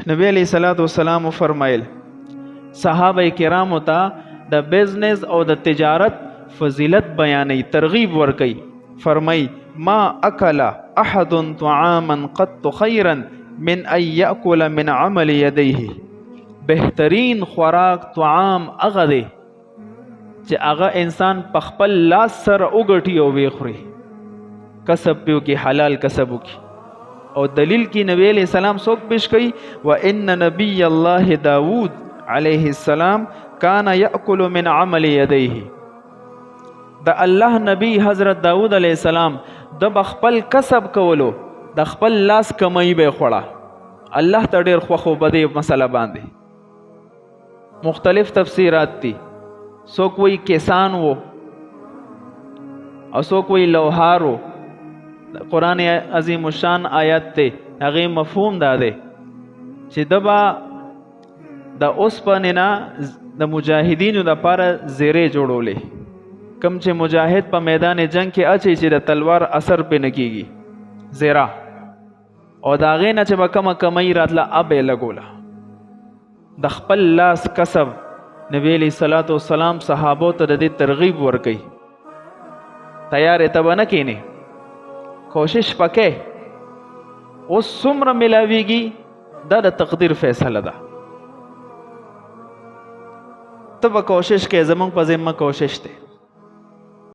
نبی علیہ الصلوۃ والسلام فرمایل صحابه کرامو ته د بزنس او د تجارت فضیلت بیانې ترغیب ورکي. فرمای ما اکل احد طعاما قط خیرا من ان یاکل من عمل یدیه. بهترین خوراک طعام هغه دی چې هغه انسان په خپل لاس سره وګټي او ویخوري، کسب پیو کې حلال کسب وکي. او دلیل کې نبی علیہ السلام څوک پیش کوي وان نبی الله داود علیه السلام کان یاکل من عمل یدیه. د الله نبی حضرت داود علیہ السلام د خپل کسب کولو د خپل لاس کمای به خوړه. الله ته ډیر خوخو بده مسله باندې مختلف تفسیرات دي. څوک وی کسان وو او څوک وی لوهارو. قرآن عظیم الشان آیات ته هغه مفهوم داده چې دبا د اوسپنینا د مجاهدینو د لپاره زیره جوړولې، کم چې مجاهد په میدان جنگ کې اچي چې د تلوار اثر په نکېږي زیره، او دا غې نه چې به کومه کمای راتله ابې لګوله. د خپل لاس کسب نبی علیہ الصلوۃ والسلام صحابو ته د دې ترغیب ورکي. تیار ته بنه کینی کوشش پکې اوس څومره ملاویږي دا د تقدیر فیصله ده. ته به کوشش کې زمونږ په ذمه کوشش دی.